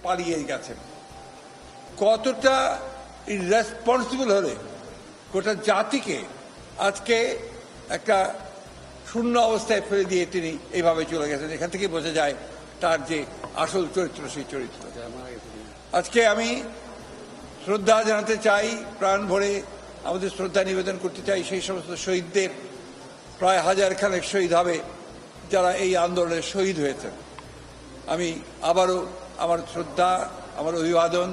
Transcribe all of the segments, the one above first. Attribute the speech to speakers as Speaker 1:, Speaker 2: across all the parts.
Speaker 1: পালিয়ে গেছেন। কতটা ইররেসপন্সিবল হলে গোটা জাতিকে আজকে একটা শূন্য অবস্থায় ফেলে দিয়ে তিনি এইভাবে চলে গেছেন। এখান থেকে বোঝা যায় তার যে আসল চরিত্র, সেই চরিত্র। আজকে আমি শ্রদ্ধা জানাতে চাই, প্রাণ ভরে আমাদের শ্রদ্ধা নিবেদন করতে চাই সেই সমস্ত শহীদদের। প্রায় 1000 খানেক শহীদ হবে যারা এই আন্দোলনে শহীদ হয়েছেন। আমি আবারও আমার শ্রদ্ধা, আমার অভিবাদন,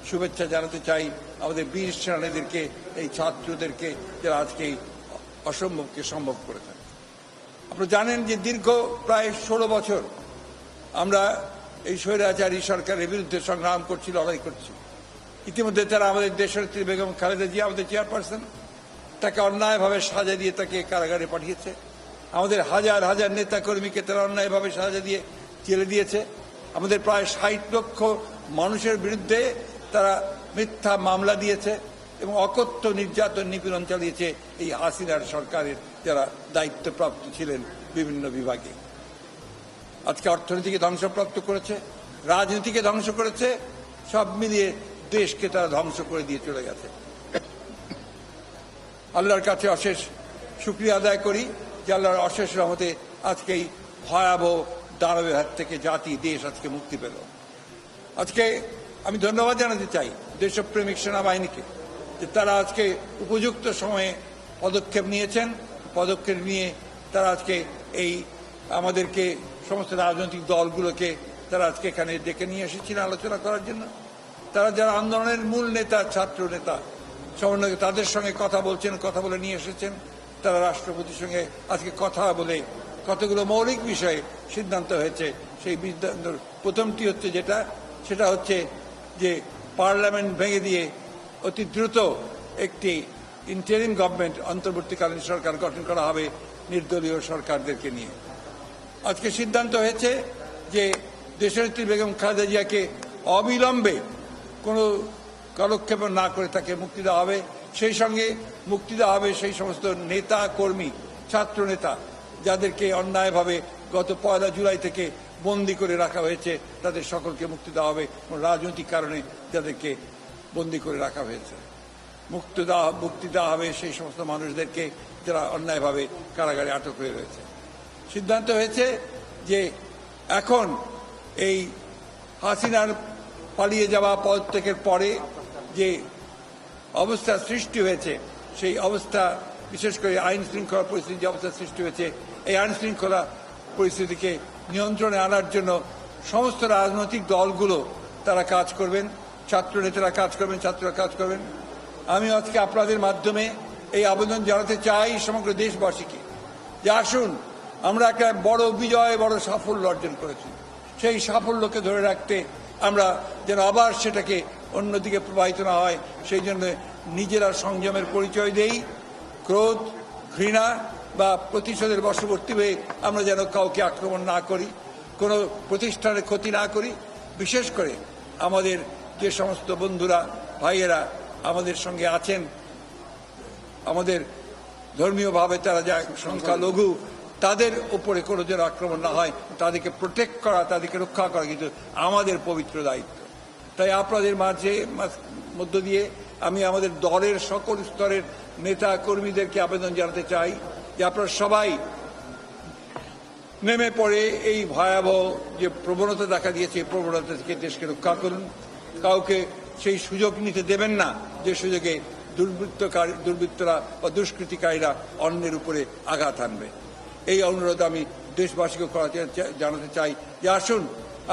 Speaker 1: শুভেচ্ছা জানাতে চাই আমাদের বীর সেনানীদেরকে, এই ছাত্রদেরকে যারা আজকে এই অসম্ভবকে সম্ভব করেছেন। আপনারা জানেন যে দীর্ঘ প্রায় 16 বছর আমরা এই স্বৈরাচারী সরকারের বিরুদ্ধে সংগ্রাম করছি, লড়াই করছি। ইতিমধ্যে তারা আমাদের দেশনেত্রী বেগম খালেদা জিয়া, আমাদের চেয়ারপারসন, তাকে অন্যায়ভাবে সাজা দিয়ে তাকে কারাগারে পাঠিয়েছে। আমাদের হাজার হাজার নেতা কর্মীকে তারা অন্যায়ভাবে সাজা দিয়ে জেলে দিয়েছে। আমাদের প্রায় 60 লক্ষ মানুষের বিরুদ্ধে তারা মিথ্যা মামলা দিয়েছে এবং অকথ্য নির্যাতন নিপীড়ন চালিয়েছে এই হাসিনার সরকারের যারা দায়িত্বপ্রাপ্ত ছিলেন বিভিন্ন বিভাগে। আজকে অর্থনীতিকে ধ্বংসপ্রাপ্ত করেছে, রাজনীতিকে ধ্বংস করেছে, সব মিলিয়ে দেশকে তারা ধ্বংস করে দিয়ে চলে গেছে। আল্লাহর কাছে অশেষ শুকরিয়া আদায় করি যে আল্লাহর অশেষ রহমতে আজকে এই ভয়াবহ দানবের হাত থেকে জাতি, দেশ আজকে মুক্তি পেল। আজকে আমি ধন্যবাদ জানাতে চাই দেশপ্রেমিক সেনাবাহিনীকে যে তারা আজকে উপযুক্ত সময়ে পদক্ষেপ নিয়েছেন। পদক্ষেপ নিয়ে তারা আজকে এই আমাদেরকে সমস্ত রাজনৈতিক দলগুলোকে তারা আজকে এখানে ডেকে নিয়ে এসেছিলেন আলোচনা করার জন্য। তারা যারা আন্দোলনের মূল নেতা, ছাত্র নেতা, সমন্বয়, তাদের সঙ্গে কথা বলছেন, কথা বলে নিয়ে এসেছেন। তারা রাষ্ট্রপতির সঙ্গে আজকে কথা বলে কতগুলো মৌলিক বিষয়ে সিদ্ধান্ত হয়েছে। সেই সিদ্ধান্তর প্রথমটি হচ্ছে সেটা হচ্ছে যে পার্লামেন্ট ভেঙে দিয়ে অতি দ্রুত একটি ইন্টারিম গভর্নমেন্ট, অন্তর্বর্তীকালীন সরকার গঠন করা হবে নির্দলীয় সরকারদেরকে নিয়ে। আজকে সিদ্ধান্ত হয়েছে যে দেশনেত্রী বেগম খালেদা জিয়াকে অবিলম্বে কোনো কালক্ষেপ না করে তাকে মুক্তি দেওয়া হবে। সেই সঙ্গে মুক্তি দেওয়া হবে সেই সমস্ত নেতা কর্মী, ছাত্র নেতা যাদেরকে অন্যায়ভাবে গত 1 জুলাই থেকে বন্দী করে রাখা হয়েছে, তাদের সকলকে মুক্তি দেওয়া হবে। রাজনৈতিক কারণে যাদেরকে বন্দী করে রাখা হয়েছে মুক্তি দেওয়া হবে সেই সমস্ত মানুষদেরকে যারা অন্যায়ভাবে কারাগারে আটক হয়ে রয়েছে। সিদ্ধান্ত হয়েছে যে এখন এই হাসিনার পালিয়ে যাওয়া পদত্যাগের পরে যে অবস্থা সৃষ্টি হয়েছে, সেই অবস্থা, বিশেষ করে আইন শৃঙ্খলা পরিস্থিতি যে অবস্থা সৃষ্টি হয়েছে, এই আইন শৃঙ্খলা পরিস্থিতিকে নিয়ন্ত্রণে আনার জন্য সমস্ত রাজনৈতিক দলগুলো তারা কাজ করবেন, ছাত্র নেতারা কাজ করবেন, ছাত্ররা কাজ করবেন। আমি আজকে আপনাদের মাধ্যমে এই আবেদন জানাতে চাই সমগ্র দেশবাসীকে যে আসুন, আমরা একটা বড় বিজয়, বড় সাফল্য অর্জন করেছি। সেই সাফল্যকে ধরে রাখতে আমরা যেন আবার সেটাকে অন্যদিকে প্রবাহিত না হয়, সেই জন্য নিজেরা সংযমের পরিচয় দেই। ক্রোধ, ঘৃণা বা প্রতিশোধের বশবর্তী হয়ে আমরা যেন কাউকে আক্রমণ না করি, কোনো প্রতিষ্ঠানের ক্ষতি না করি। বিশেষ করে আমাদের যে সমস্ত বন্ধুরা, ভাইয়েরা আমাদের সঙ্গে আছেন, আমাদের ধর্মীয়ভাবে তারা যা সংখ্যালঘু, তাদের উপরে কোনো যেন আক্রমণ না হয়, তাদেরকে প্রোটেক্ট করা, তাদেরকে রক্ষা করা কিন্তু আমাদের পবিত্র দায়িত্ব। তাই আপনাদের মধ্য দিয়ে আমি আমাদের দলের সকল স্তরের নেতা কর্মীদেরকে আবেদন জানাতে চাই যে আপনারা সবাই নেমে পড়ে এই ভয়াবহ যে প্রবণতা দেখা দিয়েছে, এই প্রবণতা থেকে দেশকে রক্ষা করুন। কাউকে সেই সুযোগ নিতে দেবেন না যে সুযোগে দুর্বৃত্তরা বা দুষ্কৃতিকারীরা অন্যের উপরে আঘাত আনবে। এই অনুরোধ আমি দেশবাসীকে জানাতে চাই যে আসুন,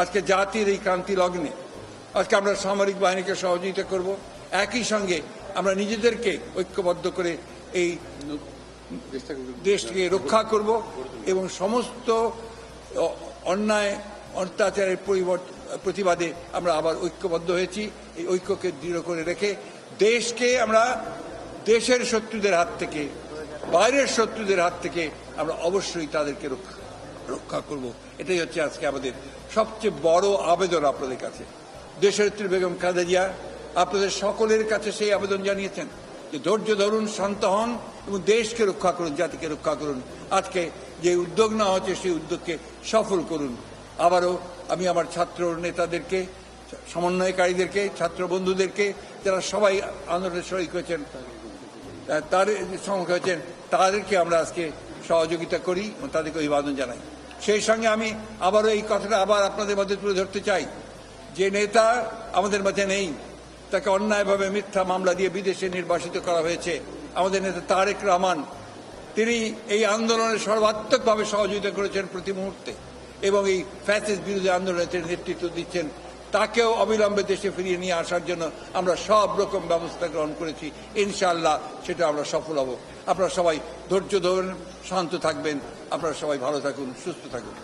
Speaker 1: আজকে জাতির এই ক্রান্তি লগ্নে আজকে আমরা সামরিক বাহিনীকে সহযোগিতা করব, একই সঙ্গে আমরা নিজেদেরকে ঐক্যবদ্ধ করে এই দেশকে রক্ষা করব এবং সমস্ত অন্যায় অত্যাচারের প্রতিবাদে আমরা আবার ঐক্যবদ্ধ হয়েছি। এই ঐক্যকে দৃঢ় করে রেখে দেশকে আমরা দেশের শত্রুদের হাত থেকে, বাইরের শত্রুদের হাত থেকে আমরা অবশ্যই তাদেরকে রক্ষা করব। এটাই হচ্ছে আজকে আমাদের সবচেয়ে বড় আবেদন আপনাদের কাছে। দেশনেত্রী বেগম খালেদা জিয়া আপনাদের সকলের কাছে সেই আবেদন জানিয়েছেন যে ধৈর্য ধরুন, শান্ত হন এবং দেশকে রক্ষা করুন, জাতিকে রক্ষা করুন। আজকে যে উদ্যোগ নেওয়া হচ্ছে সেই উদ্যোগকে সফল করুন। আবারও আমি আমার ছাত্র নেতাদেরকে সমন্বয়কারীদেরকে, ছাত্র বন্ধুদেরকে, যারা সবাই আন্দোলনে শরিক হয়েছেন, তাদেরকে আমরা আজকে সহযোগিতা করি এবং তাদেরকে অভিবাদন জানাই। সেই সঙ্গে আমি আবারও এই কথাটা আবার আপনাদের মধ্যে তুলে ধরতে চাই, যে নেতা আমাদের মাঝে নেই, তাকে অন্যায়ভাবে মিথ্যা মামলা দিয়ে বিদেশে নির্বাসিত করা হয়েছে, আমাদের নেতা তারেক রহমান, তিনি এই আন্দোলনে সর্বাত্মকভাবে সহযোগিতা করেছেন প্রতি মুহূর্তে এবং এই ফ্যাসিস্ট বিরোধী আন্দোলনে তিনি নেতৃত্ব দিচ্ছেন। তাকেও অবিলম্বে দেশে ফিরিয়ে নিয়ে আসার জন্য আমরা সব রকম ব্যবস্থা গ্রহণ করেছি। ইনশাআল্লাহ সেটা আমরা সফল হব। আপনারা সবাই ধৈর্য ধরুন, শান্ত থাকবেন, আপনারা সবাই ভালো থাকুন, সুস্থ থাকুন।